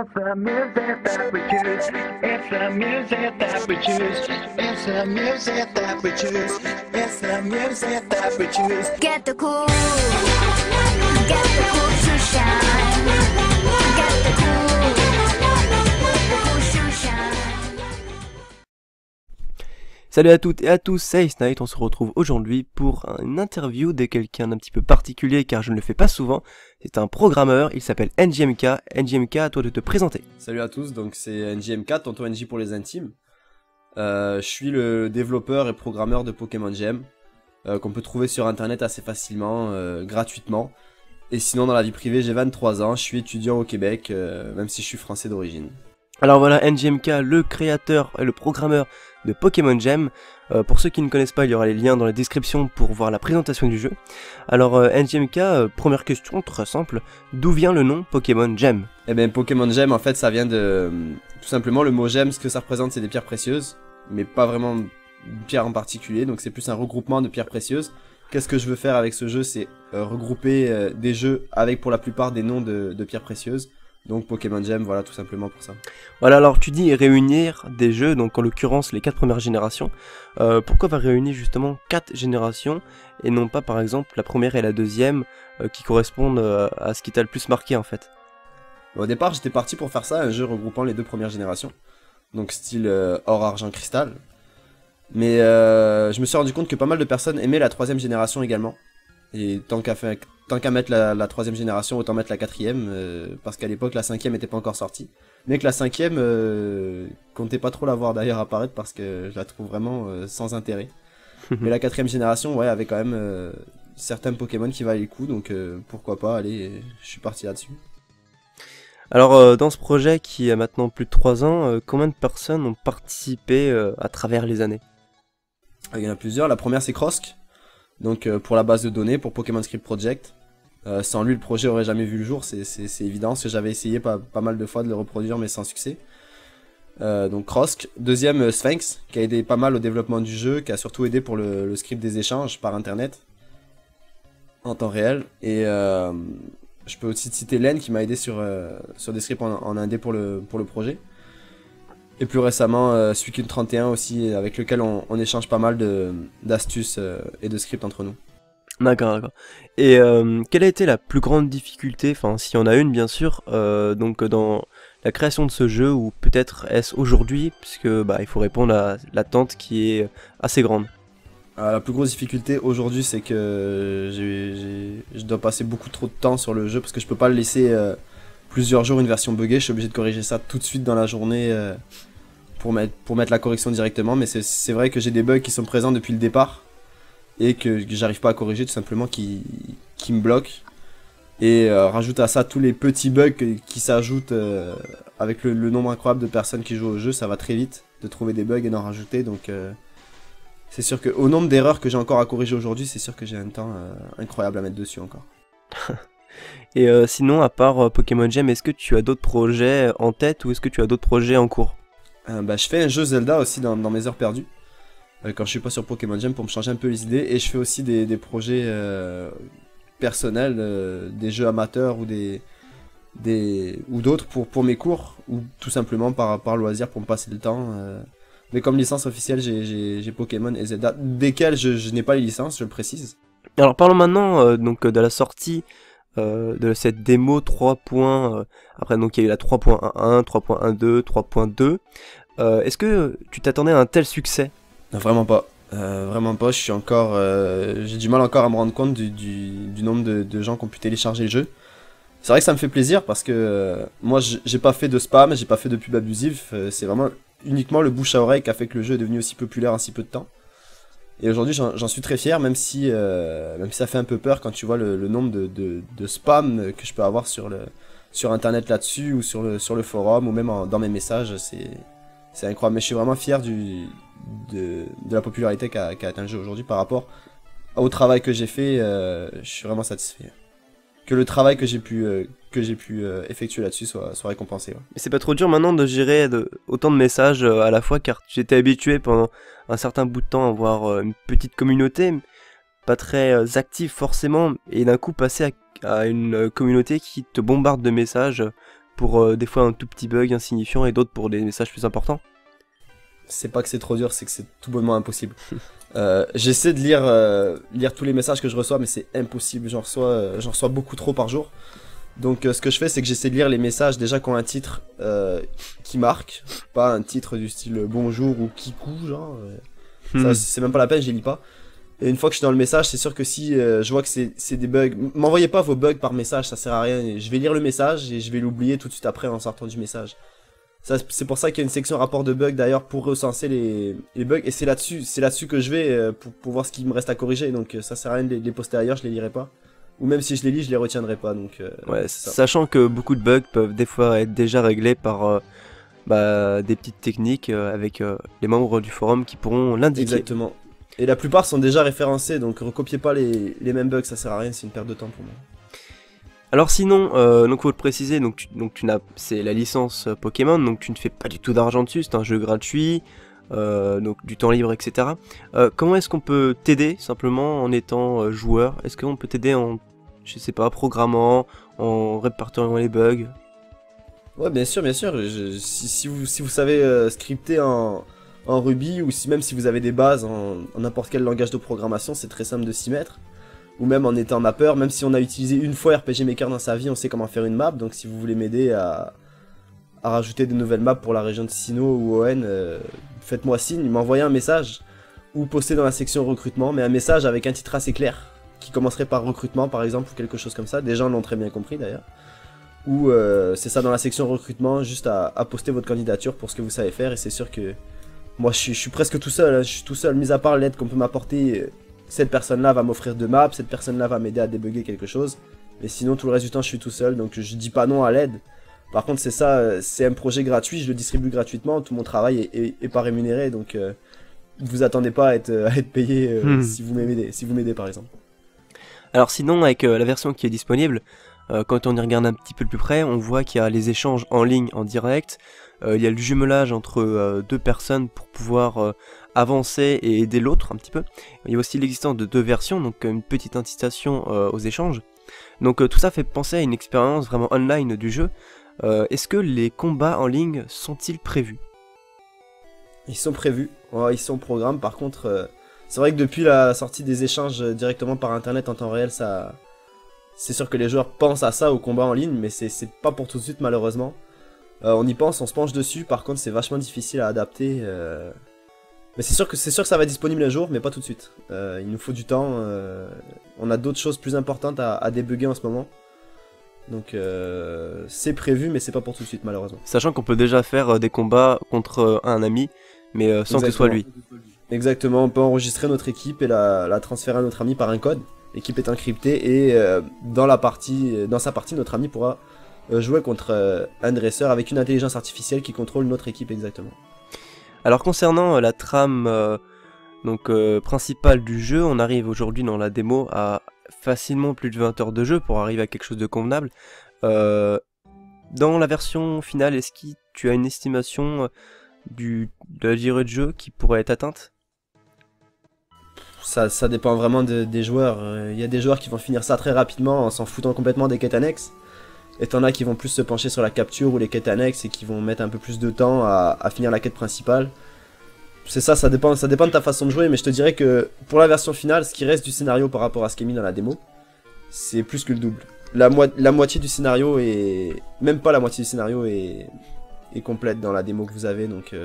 It's the music that we choose. It's the music that we choose. It's the music that we choose. It's the music that we choose. Get the cool to shine. Get the cool to shine. Salut à toutes et à tous, c'est Ace Knight, on se retrouve aujourd'hui pour une interview de quelqu'un d'un petit peu particulier car je ne le fais pas souvent. C'est un programmeur, il s'appelle NJMK. NJMK, à toi de te présenter. Salut à tous, donc c'est NJMK, tonton NJ pour les intimes. Je suis le développeur et programmeur de Pokémon Gem, qu'on peut trouver sur internet assez facilement, gratuitement. Et sinon dans la vie privée j'ai 23 ans, je suis étudiant au Québec, même si je suis français d'origine. Alors voilà, NJMK, le créateur et le programmeur de Pokémon Gem. Pour ceux qui ne connaissent pas, il y aura les liens dans la description pour voir la présentation du jeu. Alors NJMK, première question très simple, d'où vient le nom Pokémon Gem? Eh bien Pokémon Gem en fait ça vient de... Tout simplement le mot gem, ce que ça représente c'est des pierres précieuses, mais pas vraiment une pierre en particulier, donc c'est plus un regroupement de pierres précieuses. Qu'est-ce que je veux faire avec ce jeu? C'est regrouper des jeux avec pour la plupart des noms de pierres précieuses. Donc Pokémon Gem, voilà tout simplement pour ça. Voilà, alors tu dis réunir des jeux, donc en l'occurrence les 4 premières générations. Pourquoi va réunir justement 4 générations et non pas par exemple la première et la deuxième qui correspondent à ce qui t'a le plus marqué en fait? Au départ j'étais parti pour faire ça, un jeu regroupant les 2 premières générations. Donc style or, argent, cristal. Mais je me suis rendu compte que pas mal de personnes aimaient la 3ème génération également. Et tant qu'à mettre la 3ème génération, autant mettre la 4ème, parce qu'à l'époque la 5ème était pas encore sortie. Mais que la 5ème, comptez pas trop la voir d'ailleurs apparaître parce que je la trouve vraiment sans intérêt. Mais la 4ème génération, ouais, avait quand même certains Pokémon qui valaient le coup, donc pourquoi pas, allez, je suis parti là-dessus. Alors dans ce projet qui a maintenant plus de 3 ans, combien de personnes ont participé à travers les années? Il y en a plusieurs, la première c'est Krosk. Donc pour la base de données, pour Pokémon Script Project. Sans lui le projet aurait jamais vu le jour, c'est évident, parce que j'avais essayé pas mal de fois de le reproduire mais sans succès. Donc Krosk. Deuxième Sphinx, qui a aidé pas mal au développement du jeu, qui a surtout aidé pour le script des échanges par internet, en temps réel. Et je peux aussi citer Len qui m'a aidé sur des scripts en indé pour le projet. Et plus récemment, Suicune 31 aussi, avec lequel on échange pas mal d'astuces et de scripts entre nous. D'accord, d'accord. Et quelle a été la plus grande difficulté, enfin s'il y en a une bien sûr, donc dans la création de ce jeu, ou peut-être est-ce aujourd'hui, puisque bah, il faut répondre à l'attente qui est assez grande. La plus grosse difficulté aujourd'hui c'est que je dois passer beaucoup trop de temps sur le jeu, parce que je peux pas le laisser plusieurs jours une version buggée, je suis obligé de corriger ça tout de suite dans la journée pour mettre la correction directement, mais c'est vrai que j'ai des bugs qui sont présents depuis le départ et que j'arrive pas à corriger tout simplement, qui me bloquent, et rajoute à ça tous les petits bugs qui s'ajoutent avec le nombre incroyable de personnes qui jouent au jeu, ça va très vite de trouver des bugs et d'en rajouter, donc c'est sûr que au nombre d'erreurs que j'ai encore à corriger aujourd'hui, c'est sûr que j'ai un temps incroyable à mettre dessus encore. Et sinon, à part Pokémon Gem, est-ce que tu as d'autres projets en tête ou est-ce que tu as d'autres projets en cours? Je fais un jeu Zelda aussi dans mes heures perdues, quand je suis pas sur Pokémon Gem, pour me changer un peu les idées, et je fais aussi des projets personnels, des jeux amateurs ou ou d'autres pour mes cours, ou tout simplement par loisir pour me passer le temps. Mais comme licence officielle, j'ai Pokémon et Zelda, desquels je n'ai pas les licences, je le précise. Alors parlons maintenant donc de la sortie de cette démo 3. Après donc il y a eu la 3.11, 3.12, 3.2. Est-ce que tu t'attendais à un tel succès? Vraiment pas. Vraiment pas, je suis encore... j'ai du mal encore à me rendre compte du nombre de gens qui ont pu télécharger le jeu. C'est vrai que ça me fait plaisir parce que moi j'ai pas fait de spam, j'ai pas fait de pub abusive, c'est vraiment uniquement le bouche à oreille qui a fait que le jeu est devenu aussi populaire en si peu de temps. Et aujourd'hui j'en suis très fier, même si ça fait un peu peur quand tu vois le nombre de spam que je peux avoir sur internet là-dessus, ou sur le forum, ou même dans mes messages, c'est incroyable. Mais je suis vraiment fier de la popularité qu'a atteint le jeu aujourd'hui par rapport au travail que j'ai fait. Je suis vraiment satisfait que le travail que j'ai pu effectuer là-dessus soit récompensé. Ouais. Mais c'est pas trop dur maintenant de gérer autant de messages à la fois, car j'étais habitué pendant un certain bout de temps à avoir une petite communauté, pas très active forcément, et d'un coup passer à une communauté qui te bombarde de messages pour des fois un tout petit bug insignifiant et d'autres pour des messages plus importants. C'est pas que c'est trop dur, c'est que c'est tout bonnement impossible. J'essaie de lire tous les messages que je reçois, mais c'est impossible. J'en reçois beaucoup trop par jour. Donc ce que je fais, c'est que j'essaie de lire les messages déjà qui ont un titre qui marque, pas un titre du style bonjour ou kikou, genre. Ça, c'est même pas la peine, je les lis pas. Et une fois que je suis dans le message, c'est sûr que si je vois que c'est des bugs, m'envoyez pas vos bugs par message, ça sert à rien. Je vais lire le message et je vais l'oublier tout de suite après en sortant du message. C'est pour ça qu'il y a une section rapport de bugs d'ailleurs pour recenser les bugs. Et c'est là-dessus que je vais pour voir ce qui me reste à corriger. Donc ça sert à rien de les poster ailleurs, je les lirai pas. Ou même si je les lis, je les retiendrai pas. Donc, ouais, sachant que beaucoup de bugs peuvent des fois être déjà réglés par des petites techniques avec les membres du forum qui pourront l'indiquer. Exactement. Et la plupart sont déjà référencés, donc recopiez pas les mêmes bugs, ça sert à rien, c'est une perte de temps pour moi. Alors sinon, donc faut le préciser, c'est la licence Pokémon, donc tu ne fais pas du tout d'argent dessus, c'est un jeu gratuit, donc du temps libre, etc. Comment est-ce qu'on peut t'aider simplement en étant joueur? Est-ce qu'on peut t'aider en, je sais pas, programmant, en répertoriant les bugs? Ouais, bien sûr, si vous savez scripter en Ruby, ou même si vous avez des bases en n'importe quel langage de programmation, c'est très simple de s'y mettre. Ou même en étant mappeur, même si on a utilisé une fois RPG Maker dans sa vie, on sait comment faire une map. Donc si vous voulez m'aider à rajouter des nouvelles maps pour la région de Sinnoh ou ON, faites-moi signe, m'envoyez un message ou postez dans la section recrutement, mais un message avec un titre assez clair, qui commencerait par recrutement par exemple, ou quelque chose comme ça. Des gens l'ont très bien compris d'ailleurs. Ou c'est ça, dans la section recrutement, juste à poster votre candidature pour ce que vous savez faire. Et c'est sûr que moi je suis presque tout seul, hein, je suis tout seul, mis à part l'aide qu'on peut m'apporter. Cette personne-là va m'offrir 2 maps, cette personne-là va m'aider à débugger quelque chose. Mais sinon, tout le reste du temps, je suis tout seul, donc je dis pas non à l'aide. Par contre, c'est ça, c'est un projet gratuit, je le distribue gratuitement, tout mon travail est pas rémunéré, donc vous attendez pas à être payé si vous m'aidez par exemple. Alors sinon, avec la version qui est disponible, quand on y regarde un petit peu de plus près, on voit qu'il y a les échanges en ligne, en direct, il y a le jumelage entre 2 personnes pour pouvoir avancer et aider l'autre un petit peu. Il y a aussi l'existence de 2 versions, donc une petite incitation aux échanges. Donc tout ça fait penser à une expérience vraiment online du jeu. Est-ce que les combats en ligne sont-ils prévus? Ils sont prévus, ouais, ils sont au programme. Par contre, c'est vrai que depuis la sortie des échanges directement par internet en temps réel, ça, c'est sûr que les joueurs pensent à ça, au combat en ligne, mais c'est pas pour tout de suite malheureusement. On y pense, on se penche dessus, par contre c'est vachement difficile à adapter. Mais c'est sûr que ça va être disponible un jour, mais pas tout de suite. Il nous faut du temps, on a d'autres choses plus importantes à débugger en ce moment. Donc c'est prévu, mais c'est pas pour tout de suite malheureusement. Sachant qu'on peut déjà faire des combats contre un ami, mais sans que ce soit lui. Exactement, on peut enregistrer notre équipe et la transférer à notre ami par un code. L'équipe est encryptée et dans sa partie, notre ami pourra jouer contre un dresseur avec une intelligence artificielle qui contrôle notre équipe exactement. Alors concernant la trame principale du jeu, on arrive aujourd'hui dans la démo à facilement plus de 20 heures de jeu pour arriver à quelque chose de convenable. Dans la version finale, est-ce que tu as une estimation de la durée de jeu qui pourrait être atteinte? Ça dépend vraiment des joueurs. Il y a des joueurs qui vont finir ça très rapidement en s'en foutant complètement des quêtes annexes. Et t'en as qui vont plus se pencher sur la capture ou les quêtes annexes et qui vont mettre un peu plus de temps à finir la quête principale. C'est ça dépend de ta façon de jouer, mais je te dirais que pour la version finale, ce qui reste du scénario par rapport à ce qui est mis dans la démo, c'est plus que le double. La moitié du scénario est... Même pas la moitié du scénario est complète dans la démo que vous avez, donc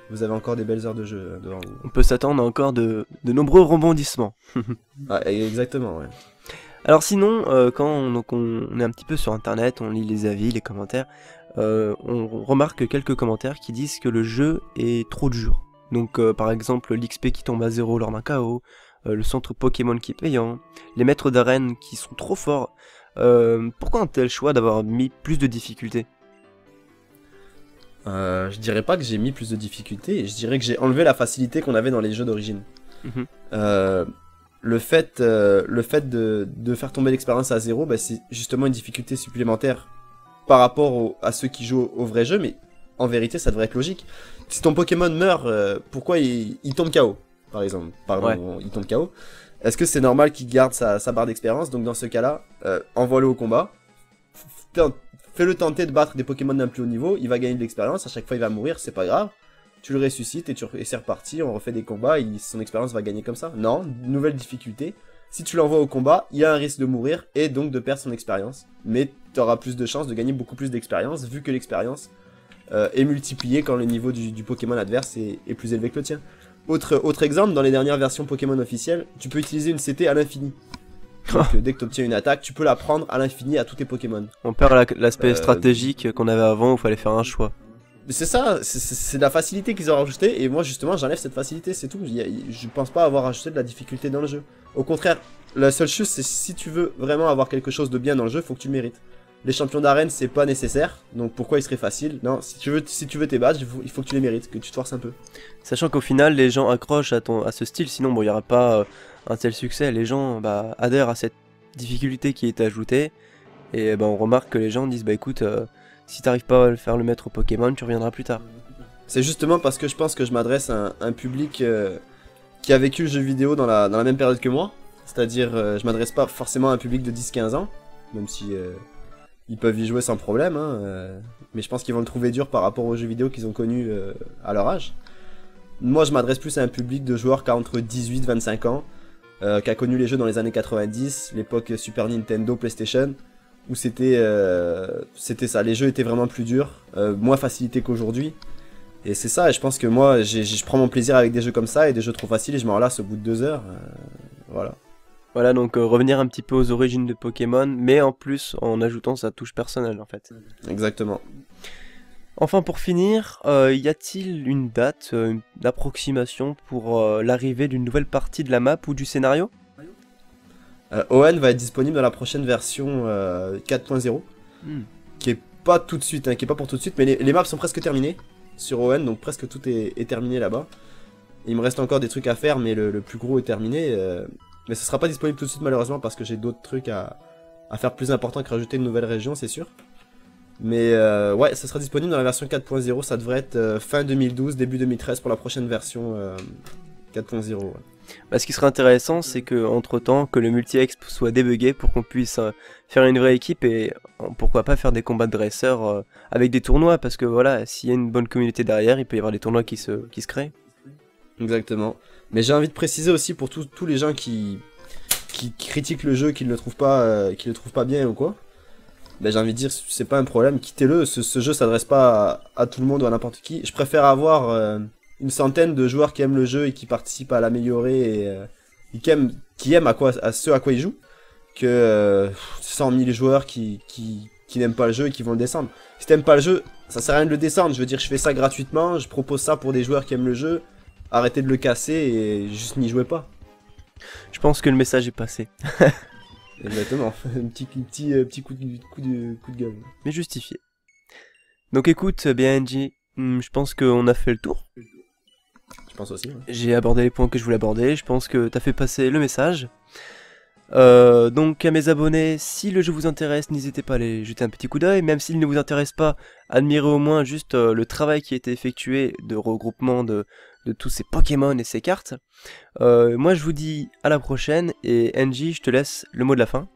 vous avez encore des belles heures de jeu devant vous. On peut s'attendre à encore de nombreux rebondissements. Ah, exactement, ouais. Alors sinon, quand on est un petit peu sur internet, on lit les avis, les commentaires, on remarque quelques commentaires qui disent que le jeu est trop dur. Donc par exemple l'XP qui tombe à 0 lors d'un KO, le centre Pokémon qui est payant, les maîtres d'arène qui sont trop forts. Pourquoi un tel choix d'avoir mis plus de difficultés? Je dirais pas que j'ai mis plus de difficultés, je dirais que j'ai enlevé la facilité qu'on avait dans les jeux d'origine. Le fait de faire tomber l'expérience à 0, bah, c'est justement une difficulté supplémentaire par rapport à ceux qui jouent au vrai jeu, mais en vérité ça devrait être logique. Si ton Pokémon meurt, pourquoi il tombe KO par exemple? Pardon, ouais. Il tombe KO. Est-ce que c'est normal qu'il garde sa barre d'expérience? Donc dans ce cas-là, envoie-le au combat. fais-le tenter de battre des Pokémon d'un plus haut niveau, il va gagner de l'expérience, à chaque fois il va mourir, c'est pas grave. Tu le ressuscites et c'est reparti, on refait des combats, et son expérience va gagner comme ça. Non, nouvelle difficulté. Si tu l'envoies au combat, il y a un risque de mourir et donc de perdre son expérience. Mais tu auras plus de chances de gagner beaucoup plus d'expérience, vu que l'expérience est multipliée quand le niveau du Pokémon adverse est plus élevé que le tien. Autre exemple, dans les dernières versions Pokémon officielles, tu peux utiliser une CT à l'infini. Donc dès que tu obtiens une attaque, tu peux la prendre à l'infini à tous tes Pokémon. On perd l'aspect stratégique qu'on avait avant où il fallait faire un choix. C'est ça, c'est de la facilité qu'ils ont rajouté, et moi justement j'enlève cette facilité, c'est tout. Je pense pas avoir ajouté de la difficulté dans le jeu. Au contraire, la seule chose c'est si tu veux vraiment avoir quelque chose de bien dans le jeu, faut que tu le mérites. Les champions d'arène c'est pas nécessaire, donc pourquoi il serait facile? Non, si tu veux tes badges, il faut que tu les mérites, que tu te forces un peu. Sachant qu'au final les gens accrochent à ce style, sinon bon il n'y aura pas un tel succès. Les gens adhèrent à cette difficulté qui est ajoutée, et on remarque que les gens disent écoute, si t'arrives pas à le faire le mettre au Pokémon, tu reviendras plus tard. C'est justement parce que je pense que je m'adresse à un public qui a vécu le jeu vidéo dans la même période que moi. C'est-à-dire, je m'adresse pas forcément à un public de 10-15 ans, même si ils peuvent y jouer sans problème, mais je pense qu'ils vont le trouver dur par rapport aux jeux vidéo qu'ils ont connus à leur âge. Moi, je m'adresse plus à un public de joueurs qui a entre 18 et 25 ans, qui a connu les jeux dans les années 90, l'époque Super Nintendo, PlayStation, où c'était ça, les jeux étaient vraiment plus durs, moins facilités qu'aujourd'hui. Et c'est ça, et je pense que moi, je prends mon plaisir avec des jeux comme ça, et des jeux trop faciles, et je m'en relasse au bout de 2 heures, voilà. Voilà, donc revenir un petit peu aux origines de Pokémon, mais en plus en ajoutant sa touche personnelle en fait. Exactement. Enfin pour finir, y a-t-il une date, une approximation pour l'arrivée d'une nouvelle partie de la map ou du scénario? ON va être disponible dans la prochaine version 4.0, qui est pas tout de suite, qui est pas pour tout de suite, mais les maps sont presque terminées sur ON, donc presque tout est terminé là-bas. Il me reste encore des trucs à faire, mais le plus gros est terminé. Mais ce sera pas disponible tout de suite malheureusement parce que j'ai d'autres trucs à faire plus importants que rajouter une nouvelle région, c'est sûr. Mais ouais, ça sera disponible dans la version 4.0, ça devrait être fin 2012, début 2013 pour la prochaine version 4.0. Ouais. Ce qui serait intéressant, c'est que entre temps, que le multi-exp soit débugué pour qu'on puisse faire une vraie équipe et pourquoi pas faire des combats de dresseurs avec des tournois, parce que voilà, s'il y a une bonne communauté derrière, il peut y avoir des tournois qui se créent. Exactement. Mais j'ai envie de préciser aussi pour tous les gens qui critiquent le jeu, qui ne le trouvent pas bien ou quoi. J'ai envie de dire, c'est pas un problème, quittez-le. Ce jeu s'adresse pas à tout le monde ou à n'importe qui. Je préfère avoir une centaine de joueurs qui aiment le jeu et qui participent à l'améliorer et qui aiment à ce à quoi ils jouent, que 100 000 joueurs qui n'aiment pas le jeu et qui vont le descendre. Si t'aimes pas le jeu, ça sert à rien de le descendre. Je veux dire, je fais ça gratuitement, je propose ça pour des joueurs qui aiment le jeu. Arrêtez de le casser et juste n'y jouez pas. Je pense que le message est passé. Exactement, un petit coup de gueule. Mais justifié. Donc écoute, bien NJ, je pense qu'on a fait le tour. Je pense aussi. Ouais. J'ai abordé les points que je voulais aborder, je pense que t'as fait passer le message. Donc à mes abonnés, si le jeu vous intéresse, n'hésitez pas à aller jeter un petit coup d'œil, même s'il ne vous intéresse pas, admirez au moins juste le travail qui a été effectué de regroupement de tous ces Pokémon et ces cartes. Moi je vous dis à la prochaine, et NJ, je te laisse le mot de la fin.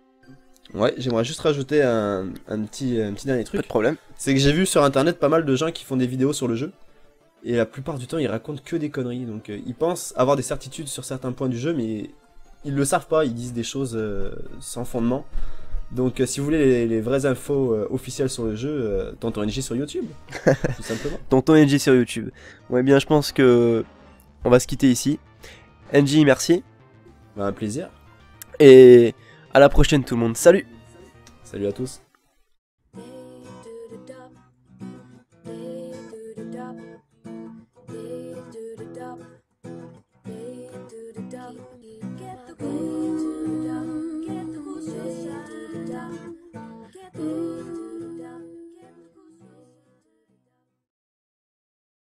Ouais, j'aimerais juste rajouter un petit dernier truc. Pas de problème. C'est que j'ai vu sur internet pas mal de gens qui font des vidéos sur le jeu, et la plupart du temps ils racontent que des conneries, donc ils pensent avoir des certitudes sur certains points du jeu, mais ils le savent pas, ils disent des choses sans fondement. Donc si vous voulez les vraies infos officielles sur le jeu, Tonton NJ sur YouTube, tout simplement. Tonton NJ sur YouTube. Ouais bien, je pense que on va se quitter ici. NJ, merci. Un plaisir. Et à la prochaine tout le monde. Salut. Salut à tous.